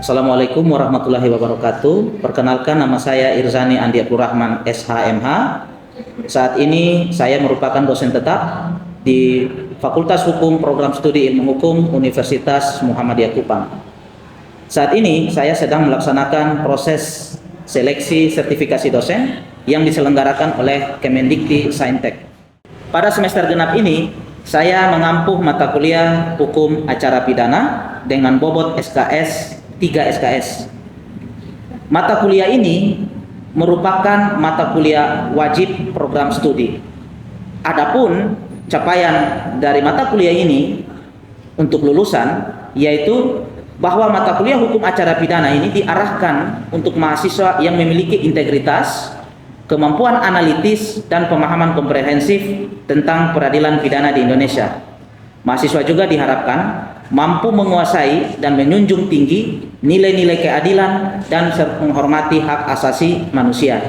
Assalamualaikum warahmatullahi wabarakatuh. Perkenalkan, nama saya Irzani Andi Abdul Rahman, SHMH. Saat ini saya merupakan dosen tetap di Fakultas Hukum Program Studi Ilmu Hukum Universitas Muhammadiyah Kupang. Saat ini saya sedang melaksanakan proses seleksi sertifikasi dosen yang diselenggarakan oleh Kemendikti Saintek. Pada semester genap ini, saya mengampuh mata kuliah Hukum Acara Pidana dengan bobot SKS 3 SKS. Mata kuliah ini merupakan mata kuliah wajib program studi. Adapun capaian dari mata kuliah ini untuk lulusan yaitu bahwa mata kuliah Hukum Acara Pidana ini diarahkan untuk mahasiswa yang memiliki integritas, kemampuan analitis, dan pemahaman komprehensif tentang peradilan pidana di Indonesia. Mahasiswa juga diharapkan mampu menguasai dan menjunjung tinggi nilai-nilai keadilan dan menghormati hak asasi manusia.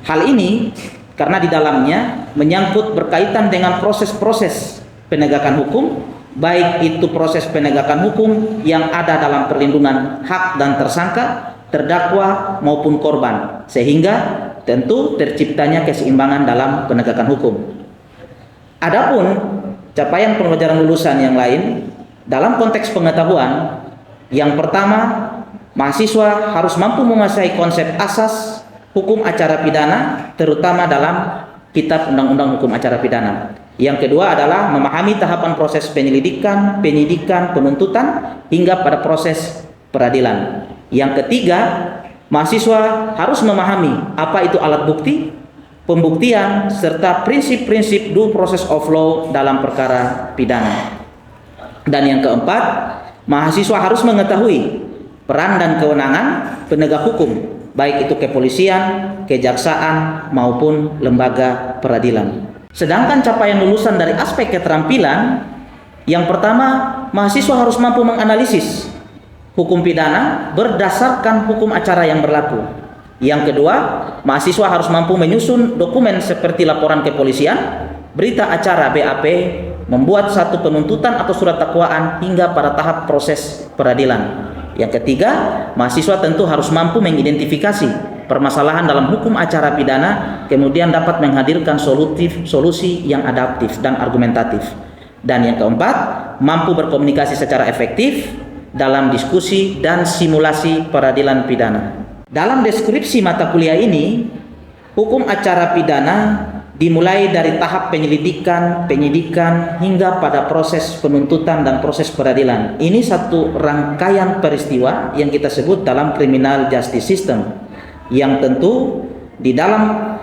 Hal ini karena di dalamnya menyangkut berkaitan dengan proses-proses penegakan hukum, baik itu proses penegakan hukum yang ada dalam perlindungan hak dan tersangka, terdakwa maupun korban, sehingga tentu terciptanya keseimbangan dalam penegakan hukum. Adapun capaian pembelajaran lulusan yang lain dalam konteks pengetahuan, yang pertama, mahasiswa harus mampu menguasai konsep asas hukum acara pidana, terutama dalam Kitab Undang-Undang Hukum Acara Pidana. Yang kedua adalah memahami tahapan proses penyelidikan, penyidikan, penuntutan, hingga pada proses peradilan. Yang ketiga, mahasiswa harus memahami apa itu alat bukti, pembuktian, serta prinsip-prinsip due process of law dalam perkara pidana. Dan yang keempat, mahasiswa harus mengetahui peran dan kewenangan penegak hukum, baik itu kepolisian, kejaksaan, maupun lembaga peradilan. Sedangkan capaian lulusan dari aspek keterampilan, yang pertama, mahasiswa harus mampu menganalisis hukum pidana berdasarkan hukum acara yang berlaku. Yang kedua, mahasiswa harus mampu menyusun dokumen seperti laporan kepolisian, berita acara BAP, membuat satu penuntutan atau surat dakwaan hingga pada tahap proses peradilan. Yang ketiga, mahasiswa tentu harus mampu mengidentifikasi permasalahan dalam hukum acara pidana, kemudian dapat menghadirkan solusi yang adaptif dan argumentatif. Dan yang keempat, mampu berkomunikasi secara efektif dalam diskusi dan simulasi peradilan pidana. Dalam deskripsi mata kuliah ini, hukum acara pidana dimulai dari tahap penyelidikan, penyidikan, hingga pada proses penuntutan dan proses peradilan. Ini satu rangkaian peristiwa yang kita sebut dalam criminal justice system, yang tentu di dalam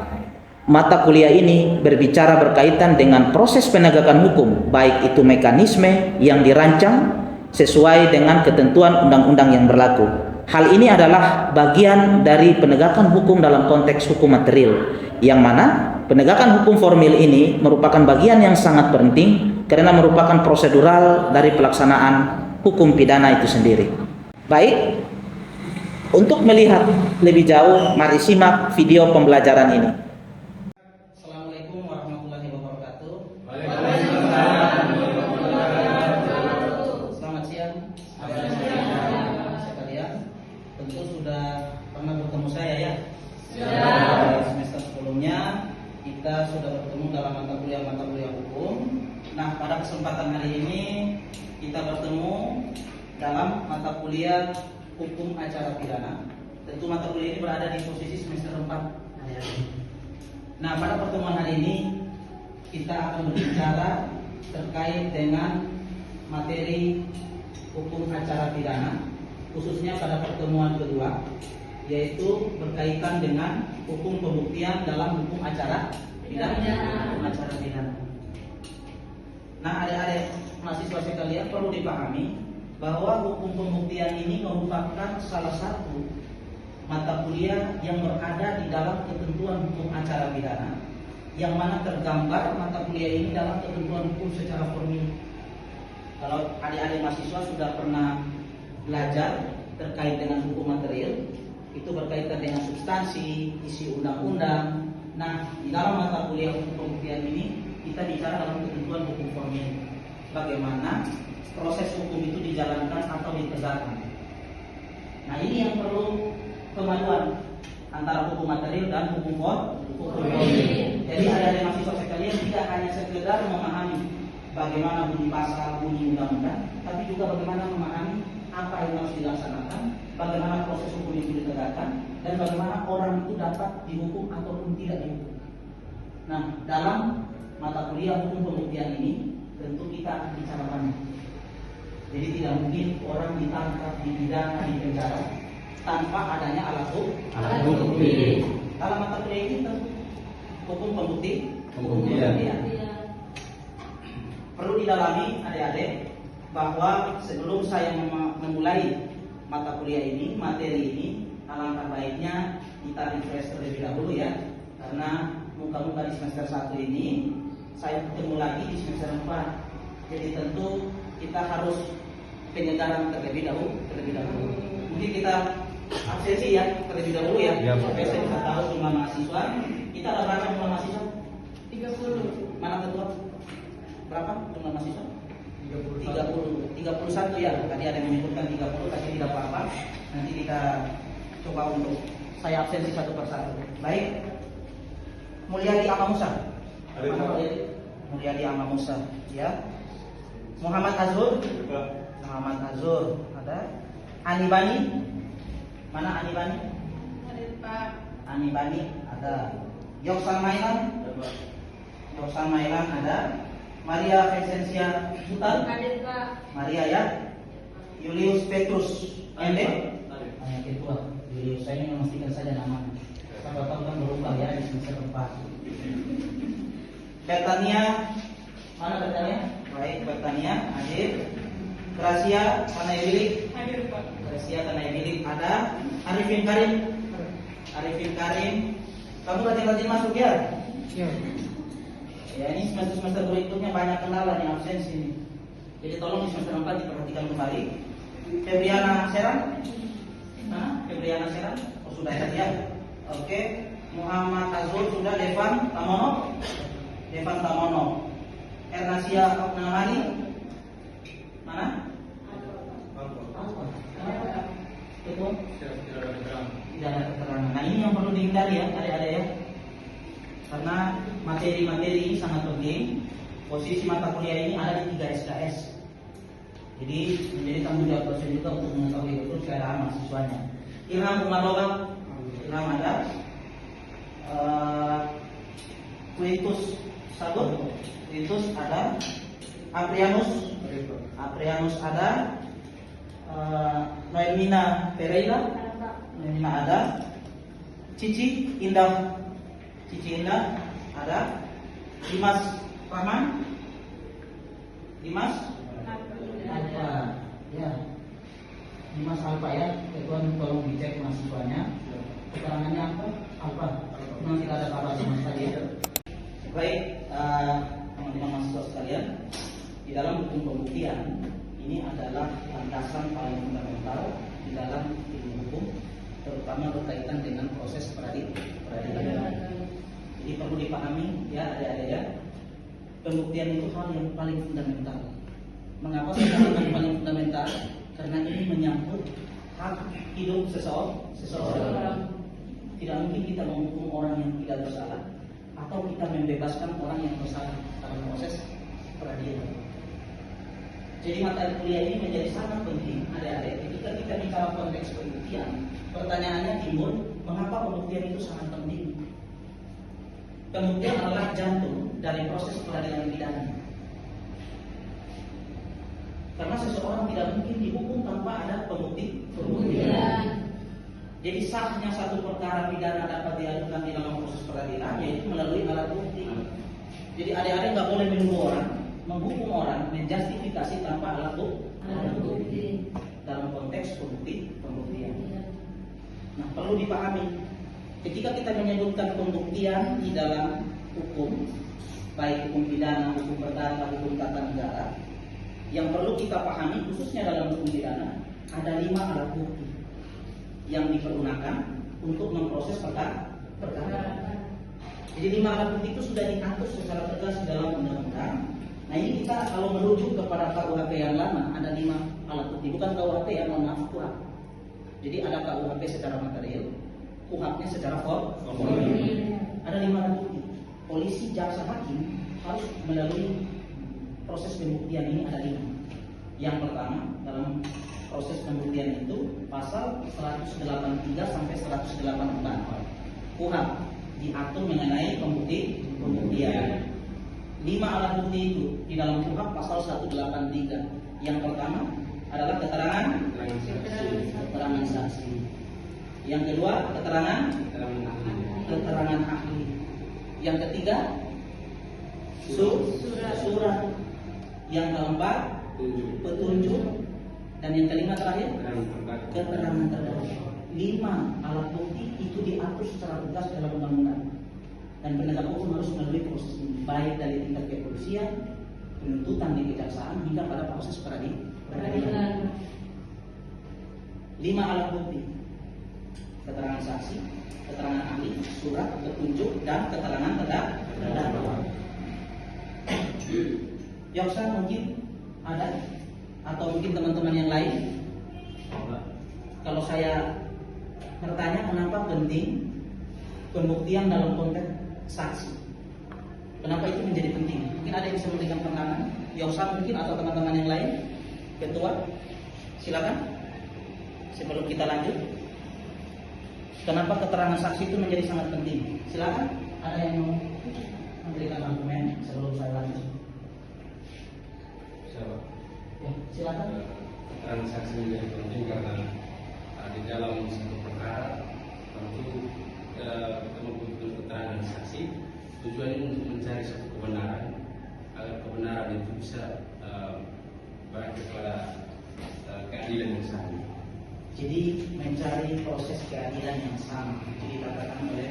mata kuliah ini berbicara berkaitan dengan proses penegakan hukum, baik itu mekanisme yang dirancang sesuai dengan ketentuan undang-undang yang berlaku. Hal ini adalah bagian dari penegakan hukum dalam konteks hukum material, yang mana penegakan hukum formil ini merupakan bagian yang sangat penting karena merupakan prosedural dari pelaksanaan hukum pidana itu sendiri. Baik, untuk melihat lebih jauh, mari simak video pembelajaran ini. Assalamualaikum warahmatullahi wabarakatuh. Selamat siang sekalian. Tentu sudah pernah bertemu saya ya. Semester sebelumnya kita sudah bertemu dalam mata kuliah hukum. Nah, pada kesempatan hari ini kita bertemu dalam mata kuliah Hukum Acara Pidana. Tentu mata kuliah ini berada di posisi semester 4 hari ini. Nah, pada pertemuan hari ini kita akan berbicara terkait dengan materi Hukum Acara Pidana, khususnya pada pertemuan kedua, yaitu berkaitan dengan hukum pembuktian dalam hukum acara pidana. Nah, adik-adik mahasiswa sekalian perlu dipahami bahwa hukum pembuktian ini merupakan salah satu mata kuliah yang berada di dalam ketentuan hukum acara pidana, yang mana tergambar mata kuliah ini dalam ketentuan hukum secara formil. Kalau adik-adik mahasiswa sudah pernah belajar terkait dengan hukum material, itu berkaitan dengan substansi, isi undang-undang. Nah, di dalam mata kuliah hukum pembuktian ini kita bicara dalam ketentuan hukum formil, bagaimana proses hukum itu dijalankan atau ditegakkan. Nah ini yang perlu kemajuan antara hukum material dan hukum formil. Jadi ada mahasiswa sekalian tidak hanya sekedar memahami bagaimana bunyi pasal, bunyi undang-undang, tapi juga bagaimana memahami apa yang harus dilaksanakan, bagaimana proses hukum itu ditegakkan, dan bagaimana orang itu dapat dihukum ataupun tidak dihukum. Nah, dalam mata kuliah hukum pembuktian ini tentu kita akan bicara banyak. Jadi tidak mungkin orang ditangkap, dipidana, dipenjara tanpa adanya alat bukti. Dalam mata kuliah ini tentu hukum pembuktian. Perlu didalami adik-adik bahwa sebelum saya memulai mata kuliah ini, materi ini, alangkah baiknya kita refresh terlebih dahulu ya. Karena muka-muka di semester 1 ini saya ketemu lagi di semester 4. Jadi tentu kita harus penyegaran terlebih dahulu. Mungkin kita absensi ya terlebih dahulu ya. Supaya saya bisa tahu jumlah mahasiswa. Kita ada berapa jumlah mahasiswa? 30. Mana ketua? Berapa jumlah mahasiswa? 31 ya. Tadi ada yang menyebutkan 30, tapi tidak apa-apa. Nanti kita coba untuk saya absensi satu persatu. Baik. Mulyadi Amamusa. Mulyadi Amamusa, ya. Muhammad Azhur. Muhammad Azhur ada. Anibani. Mana Anibani? Ada Pak. Anibani ada. Yoksan Mailan. Yoksan Mailan ada. Maria Vincentia Butal. Maria ya. Julius Petrus. Ende. Hanya ketua. Julius saya ingin memastikan saja namanya. Sampai tahu kan berubah ya di semester 4. Betania. Mana Betania? Baik, Betania hadir. Gracia Kanaibilik. Hadir Pak. Gracia Kanaibilik ada. Arifin Karim. Arifin Karim. Kamu rajin-rajin masuk ya? Iya. Ya ini semester berikutnya banyak kendala yang absensi ini. Jadi tolong di semester 4 diperhatikan kembali. Febriana Seran. Nah, Febriana Seran. Oh sudah ya. Oke. Muhammad Azhur sudah. Devan Tamono. Devan Tamono. Ernasia Oknamani. Mana? Betul. Tidak ada keterangan. Nah ini yang perlu dihindari ya, adik-adik ya. Karena materi-materi ini sangat penting. Posisi mata kuliah ini ada di 3 SKS. Jadi menjadi tanggung jawab dosen juga untuk mengetahui betul keadaan mahasiswanya. Ilham Umar Logam, Ilham ada. Quintus Sagur, Quintus ada. Aprianus ada. Noemina Pereira, Noemina ada. Cici Indah ada. Dimas Rahman. Dimas Alfa ya. Dimas Alfa ya. Ketua tolong dicek mahasiswanya. Keterangannya apa? Alfa. Memang tidak ada kabar sama sekali ya. Baik, teman-teman mahasiswa sekalian, di dalam hukum pembuktian ini adalah landasan paling fundamental di dalam ilmu hukum, terutama berkaitan dengan proses peradilan. Jadi perlu dipahami ya adik-adik ya, pembuktian itu hal yang paling fundamental. Mengapa sekarang paling fundamental? Karena ini menyangkut hak hidup seseorang. Tidak mungkin kita menghukum orang yang tidak bersalah atau kita membebaskan orang yang bersalah dalam proses peradilan. Jadi materi kuliah ini menjadi sangat penting adik-adik. Ketika kita bicara konteks pembuktian, pertanyaannya timbul, mengapa pembuktian itu sangat penting? Pembuktian adalah jantung dari proses peradilan pidana. Karena seseorang tidak mungkin dihukum tanpa ada pembuktian. Jadi sahnya satu perkara pidana dapat diajukan di dalam proses peradilan yaitu melalui alat bukti. Jadi adik-adik nggak boleh menuduh orang, menghukum orang, menjustifikasi tanpa alat bukti dalam konteks pembuktian. Nah perlu dipahami, ketika kita menyebutkan pembuktian di dalam hukum, baik hukum pidana, hukum perdata, hukum tata negara, yang perlu kita pahami khususnya dalam hukum pidana ada 5 alat bukti yang dipergunakan untuk memproses perkara. Jadi 5 alat bukti itu sudah diatur secara tegas dalam undang-undang. Nah ini kita kalau merujuk kepada KUHP yang lama ada 5 alat bukti, bukan KUHP yang mohon maaf KUHP. Jadi ada KUHP secara material, KUHP-nya secara formil. Ada 5 alat bukti. Polisi, jaksa, hakim harus melalui proses pembuktian ini ada 5. Yang pertama dalam proses pembuktian itu pasal 183 sampai 184 KUHP diatur mengenai pembuktian. 5 alat bukti itu di dalam KUHP pasal 183. Yang pertama adalah keterangan saksi. Yang kedua keterangan ahli. Yang ketiga surat. Yang keempat petunjuk. Dan yang kelima terakhir keterangan terdakwa. 5 alat bukti itu diatur secara tegas dalam undang-undang. Dan penegak hukum harus melalui proses ini, baik dari tingkat kepolisian, penuntutan di kejaksaan hingga pada proses peradilan. 5 alat bukti: keterangan saksi, keterangan ahli, surat, petunjuk, dan keterangan terdakwa. Jaksa mungkin ada, atau mungkin teman-teman yang lain. Kalau saya bertanya kenapa penting pembuktian dalam konteks saksi, kenapa itu menjadi penting? Mungkin ada yang bisa memberikan pandangan. Jaksa mungkin atau teman-teman yang lain. Ketua, silakan. Sebelum kita lanjut, kenapa keterangan saksi itu menjadi sangat penting? Silakan. Ada yang mau memberikan argumen sebelum saya lanjut? Ya, silakan. Keterangan saksi menjadi penting karena di dalam satu perkara tentu kita membutuhkan keterangan saksi. Tujuannya untuk mencari satu kebenaran agar kebenaran itu bisa berakhir pada keadilan yang sama. Jadi mencari proses keadilan yang sama. Jadi dikatakan oleh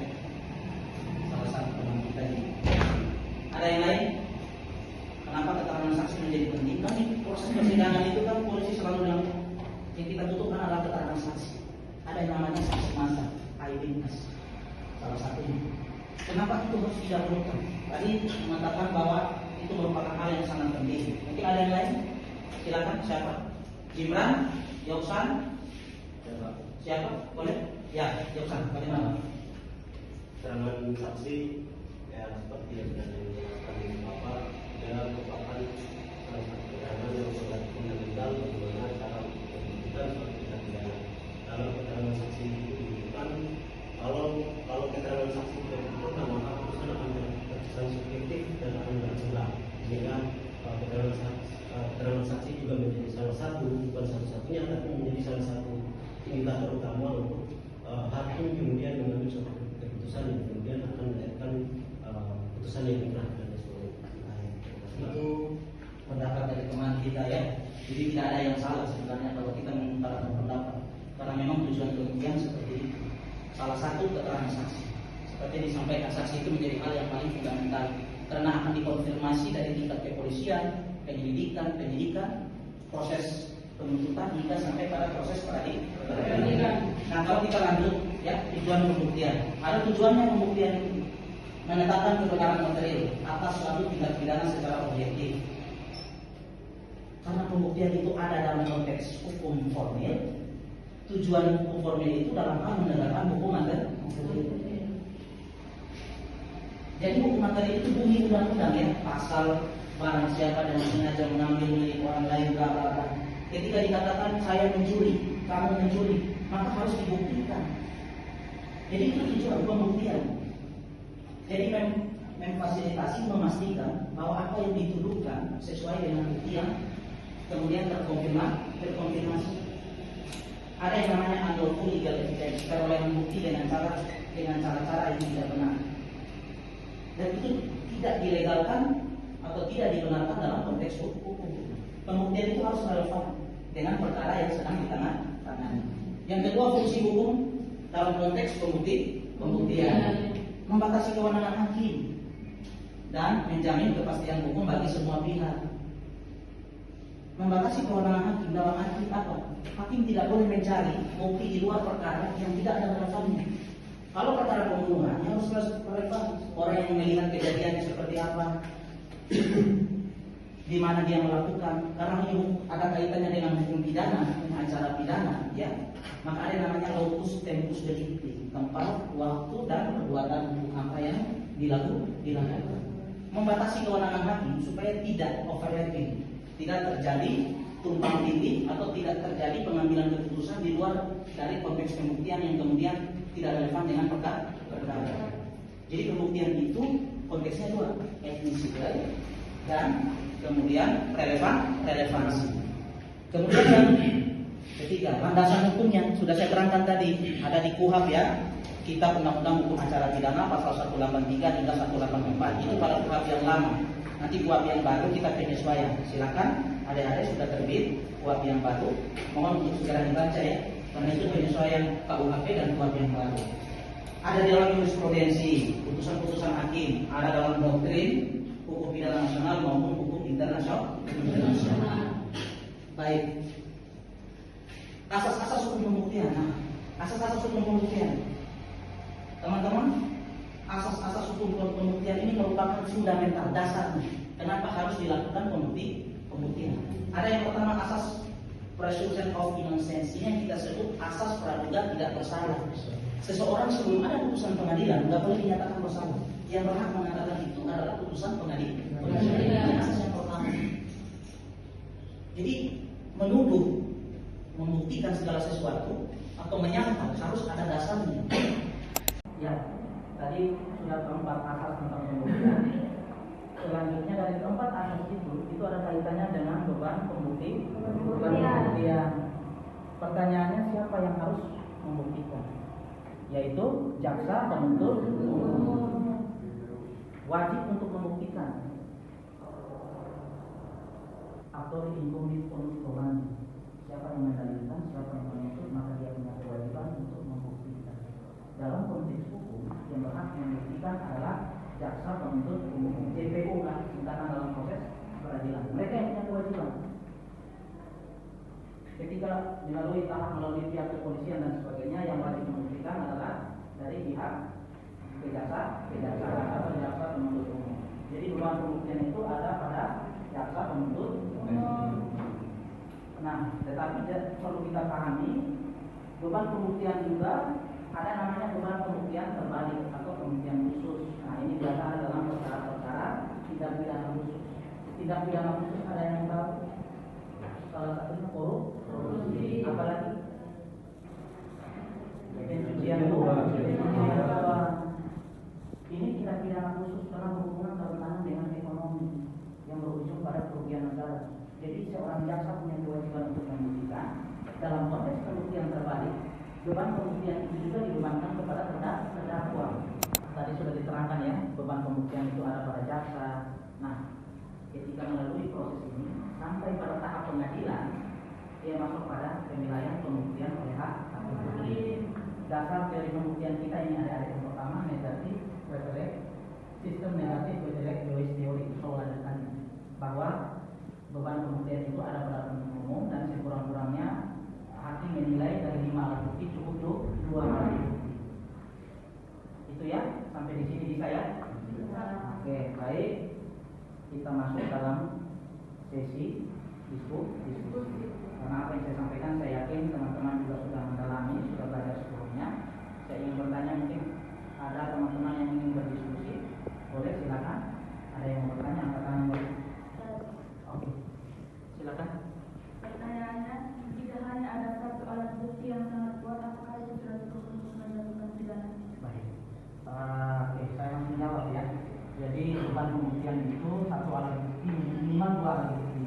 salah satu teman kita ini. Ada yang lain? Kenapa keterangan saksi menjadi penting? Kan proses persidangan itu kan polisi selalu bilang yang kita butuhkan adalah keterangan saksi. Ada yang namanya saksi mata, eyewitness, salah satunya. Kenapa itu harus didahulukan? Tadi mengatakan bahwa itu merupakan hal yang sangat penting. Mungkin ada yang lain? Silakan. Siapa? Jimran, Yoksan. Siapa? Boleh? Ya, Yoksan. Bagaimana? Keterangan saksi ya seperti yang sudah dijelaskan Bapak, dia merupakan salah satu keterangan yang sangat fundamental bagaimana cara membuktikan suatu tindak pidana. Dalam keterangan saksi itu dibutuhkan kalau keterangan saksi tidak dibutuhkan maka putusan akan terkesan subjektif dan akan tercegah. Sehingga keterangan saksi juga menjadi salah satu, bukan satu-satunya, tapi menjadi salah satu indikator utama untuk hakim kemudian mengambil suatu keputusan yang kemudian akan melahirkan putusan yang benar dan sebagainya. Itu pendapat dari teman kita ya. Jadi tidak ada yang salah sebenarnya kalau kita mengutarakan pendapat, karena memang tujuan pembuktian seperti itu. Salah satu keterangan saksi, seperti disampaikan, saksi itu menjadi hal yang paling fundamental karena akan dikonfirmasi dari tingkat kepolisian, penyidikan, proses penuntutan hingga sampai pada proses peradilan. Nah, kalau kita lanjut ya, tujuan pembuktian. Ada tujuannya pembuktian itu menetapkan kebenaran material atas suatu tindak pidana secara objektif. Karena pembuktian itu ada dalam konteks hukum formil. Tujuan hukum formil itu dalam hal menegakkan hukum material. Jadi hukum material itu bunyi undang-undang ya, pasal barang siapa dengan sengaja mengambil milik orang lain bla bla bla. Ketika dikatakan saya mencuri, kamu mencuri, maka harus dibuktikan. Jadi itu tujuan pembuktian. Jadi memfasilitasi, memastikan bahwa apa yang dituduhkan sesuai dengan bukti yang kemudian terkonfirmasi. Ada yang namanya unlawful legal evidence, perolehan bukti dengan cara-cara yang tidak benar. Dan itu tidak dilegalkan atau tidak dibenarkan dalam konteks hukum. Pembuktian itu harus relevan dengan perkara yang sedang ditangani. Yang kedua, fungsi hukum dalam konteks pembuktian membatasi kewenangan hakim dan menjamin kepastian hukum bagi semua pihak. Membatasi kewenangan hakim dalam arti apa? Hakim tidak boleh mencari bukti di luar perkara yang tidak ada relevannya. Kalau perkara pembunuhan harus relevan, orang yang melihat kejadian seperti apa, di mana dia melakukan, karena ini ada kaitannya dengan hukum pidana, hukum acara pidana, ya. Maka ada namanya locus tempus delicti, tempat, waktu, dan perbuatan apa yang dilakukan. Membatasi kewenangan hakim supaya tidak overlapping, tidak terjadi tumpang tindih atau tidak terjadi pengambilan keputusan di luar dari konteks pembuktian yang kemudian tidak relevan dengan perkara. Jadi pembuktian itu konteksnya dua, etnisitas dan kemudian relevansi. Kemudian yang ketiga, landasan hukumnya sudah saya terangkan tadi, ada di KUHP ya, Kitab Undang-Undang Hukum Acara Pidana pasal 183 hingga 184. Itu pada KUHP yang lama. Nanti KUHP yang baru kita penyesuaian. Silakan adik-adik sudah terbit KUHP yang baru. Mohon untuk segera dibaca ya. Karena itu penyesuaian KUHP dan KUHP yang baru. Ada di dalam jurisprudensi, putusan-putusan hakim, ada dalam doktrin hukum pidana nasional maupun hukum internasional. Baik. Asas-asas hukum pembuktian. Nah, asas-asas hukum pembuktian. Teman-teman, asas-asas hukum pembuktian ini merupakan fundamental dasarnya. Kenapa harus dilakukan pembuktian? Ada yang pertama asas presumption of innocence, yang kita sebut asas praduga tidak bersalah. Seseorang sebelum ada putusan pengadilan nggak boleh dinyatakan bersalah. Yang berhak mengatakan itu adalah putusan pengadilan. Ini asas yang pertama. Jadi menuduh, membuktikan segala sesuatu atau menyangka harus ada dasarnya. Ya, tadi sudah keempat asas tentang pembuktian. Selanjutnya dari keempat asas itu ada kaitannya dengan beban pembuktian. Pertanyaannya siapa yang harus membuktikan? Yaitu jaksa penuntut umum. Wajib untuk membuktikan. Atau incumbit ponunt, siapa yang mendalilkan, siapa yang menuntut, maka dia punya kewajiban untuk membuktikan. Dalam konteks hukum yang berhak membuktikan adalah jaksa penuntut umum, JPU kan, sedangkan dalam proses peradilan mereka yang punya kewajiban. Ketika melalui pihak kepolisian dan sebagainya, yang wajib membuktikan adalah dari pihak kejaksaan atau jaksa penuntut umum. Jadi beban pembuktian itu ada pada jaksa penuntut umum. Nah, tetapi perlu kita pahami beban pembuktian juga ada namanya beban pembuktian terbalik atau pembuktian khusus. Nah, ini biasa ada dalam perkara-perkara tindak pidana khusus. Tindak pidana khusus ada yang tahu? Salah satunya korupsi, apalagi pencucian uang. Ini tindak pidana khusus karena berhubungan terutama dengan ekonomi yang berujung pada kerugian negara. Jadi seorang jaksa punya kewajiban untuk membuktikan. Dalam konteks pembuktian terbalik, beban pembuktian itu juga dibebankan kepada terdakwa. Tadi sudah diterangkan ya, beban pembuktian itu ada pada jaksa. Nah, ketika melalui proses ini sampai pada tahap pengadilan, dia masuk pada penilaian pembuktian oleh hakim. Dasar teori pembuktian kita ini ada yang pertama negatif prevalent, sistem negatif prevalent Lewis teori itu soal tadi bahwa beban pembuktian itu ada pada penuntut umum dan sekurang-kurangnya hakim menilai dari 5 alat bukti cukup 2 alat bukti. Itu ya, sampai di sini bisa ya? Oke, baik. Kita masuk dalam sesi diskusi. Karena apa yang saya sampaikan saya yakin teman-teman juga sudah mendalami, sudah belajar sebelumnya. Saya ingin bertanya, mungkin ada teman-teman yang ingin berdiskusi. Boleh, silakan. Ada yang mau bertanya, angkat tangan boleh. Oke, silakan. Pertanyaannya, jika hanya ada satu alat bukti yang sangat kuat, apakah itu sudah cukup untuk menjatuhkan pidana? Baik. Oke, saya masih jawab ya. Jadi beban pembuktian itu satu alat bukti, minimal 2 alat bukti.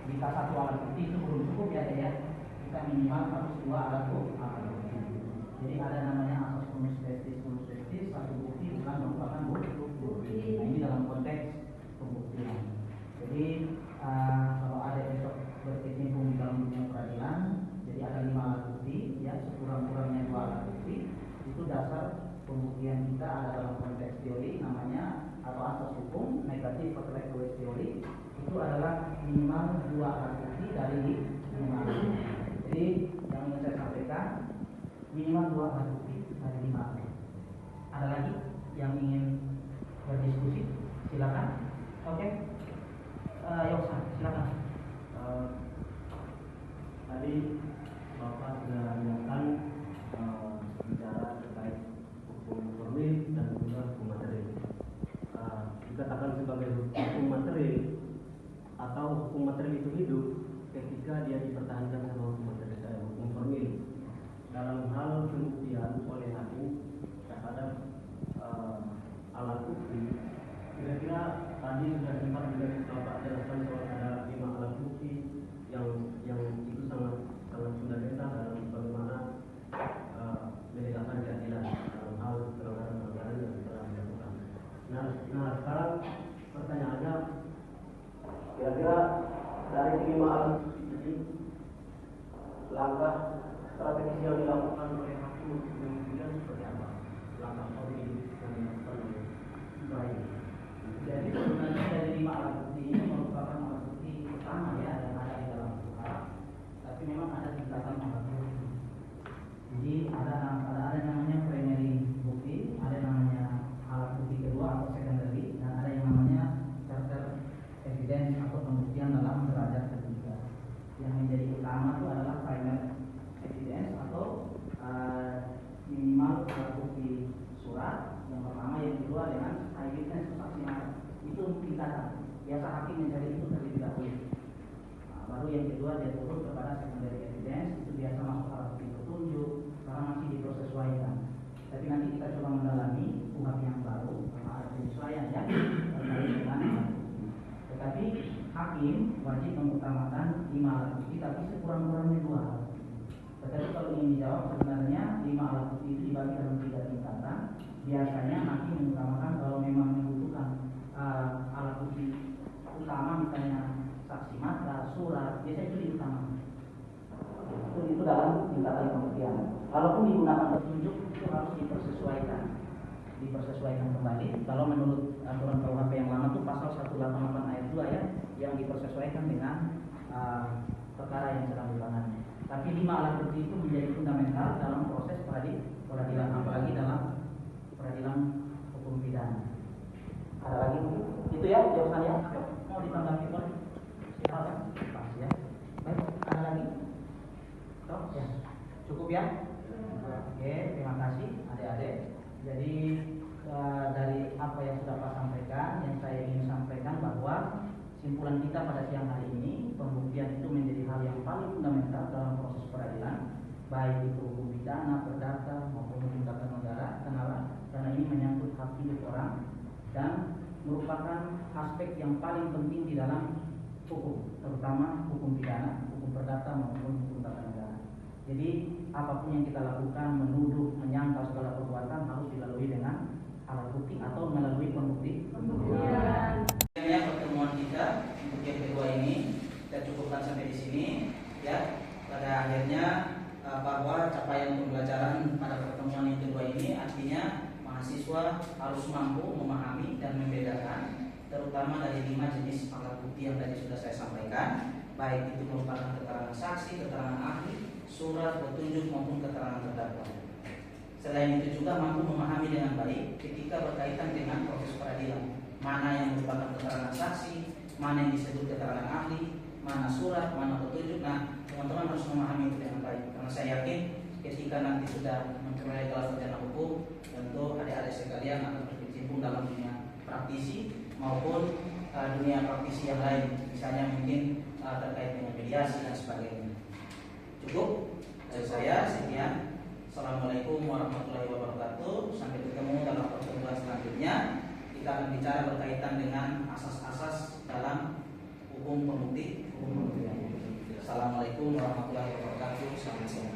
Jika satu alat bukti itu belum cukup ya, kita minimal harus 2 alat bukti. Jadi ada namanya asas bonus testis, satu bukti bukan merupakan bukti. Nah, ini dalam konteks pembuktian. Jadi kalau ada besok berkecimpung di dalam dunia peradilan, jadi ada 5 alat bukti, ya sekurang-kurangnya 2 alat bukti. Itu dasar pembuktian kita ada dalam konteks teori namanya atau asas hukum negatif prevalent Lewis teori. Itu adalah minimal 2 alat bukti dari 5 alat bukti. Jadi yang ingin saya sampaikan minimal 2 alat bukti dari 5 alat bukti. Ada lagi yang ingin berdiskusi? Silakan. Oke. Yoksan. tadi sudah sempat juga Bapak jelaskan soal ada 5 alat bukti yang itu sangat fundamental dalam bagaimana menegakkan keadilan dalam hal pelanggaran yang telah dilakukan. Nah sekarang pertanyaannya, kira-kira dari 5 alat bukti ini langkah strategis yang dilakukan oleh hakim untuk membuktikan seperti apa? Langkah konkret yang dilakukan oleh Ibrahim. Jadi sebenarnya dari 5 alat bukti ini merupakan alat bukti utama ya yang ada di dalam perkara. Tapi memang ada tingkatan alat bukti. Jadi ada namanya primary bukti, ada namanya alat bukti kedua atau secondary, dan ada yang namanya charter evidence atau pembuktian dalam derajat ketiga. Yang menjadi utama itu adalah primary evidence atau minimal alat bukti surat yang pertama, yang kedua dengan eyewitness saksi mata. Itu tingkatan. Biasa hakim mencari itu terlebih dahulu. Baru yang kedua dia turun kepada secondary evidence, itu biasa masuk alat bukti petunjuk karena masih dipersesuaikan. Tapi nanti kita coba mendalami UHAP yang baru karena ada penyesuaian ya terkait dengan alat bukti. Tetapi hakim wajib mengutamakan 5 alat bukti, tapi sekurang-kurangnya 2 alat bukti. Tetapi kalau ingin dijawab, sebenarnya 5 alat bukti itu dibagi dalam 3 tingkatan. Biasanya hakim mengutamakan kalau memang membutuhkan alat bukti utama, misalnya saksi mata, surat, biasanya itu diutamakan. Itu dalam tingkatan pembuktian. Kalaupun digunakan petunjuk, itu harus dipersesuaikan kembali. Kalau menurut aturan KUHP yang lama itu pasal 188 ayat 2 ya, yang dipersesuaikan dengan perkara yang sedang ditangani. Tapi 5 alat bukti itu menjadi fundamental dalam proses peradilan, apalagi dalam peradilan hukum pidana. Ada lagi mungkin? Itu ya jawabannya. Mau ditanggapi boleh? Silakan. Pas ya. Baik, ada lagi? Toh, ya. Cukup ya? Oke, terima kasih adik-adik. Jadi dari apa yang sudah Pak sampaikan, yang saya ingin sampaikan bahwa simpulan kita pada siang hari ini, pembuktian itu menjadi hal yang paling fundamental dalam proses peradilan, baik itu hukum pidana, perdata maupun hukum tata negara, karena ini menyangkut hak hidup orang dan merupakan aspek yang paling penting di dalam hukum, terutama hukum pidana, hukum perdata maupun hukum tata negara. Jadi apapun yang kita lakukan, menuduh, menyangkal segala perbuatan harus dilalui dengan alat bukti atau melalui pembuktian. Pertemuan kita untuk yang kedua ini kita cukupkan sampai di sini ya. Pada akhirnya bahwa capaian pembelajaran pada pertemuan yang kedua ini artinya mahasiswa harus mampu memahami dan membedakan terutama dari 5 jenis alat bukti yang tadi sudah saya sampaikan, baik itu merupakan keterangan saksi, keterangan ahli, surat, petunjuk maupun keterangan terdakwa. Selain itu juga mampu memahami dengan baik ketika berkaitan dengan proses peradilan, mana yang merupakan keterangan saksi, mana yang disebut keterangan ahli, mana surat, mana petunjuk. Nah, teman-teman harus memahami itu dengan baik, karena saya yakin ketika nanti sudah memperoleh gelar sarjana hukum, tentu adik-adik sekalian akan berkecimpung dalam dunia praktisi maupun dunia praktisi yang lain, misalnya mungkin terkait dengan mediasi dan sebagainya. Cukup dari saya, sekian. Assalamualaikum warahmatullahi wabarakatuh. Sampai ketemu dalam pertemuan selanjutnya. Kita akan bicara berkaitan dengan asas-asas dalam hukum pembukti. Assalamualaikum warahmatullahi wabarakatuh. Selamat siang.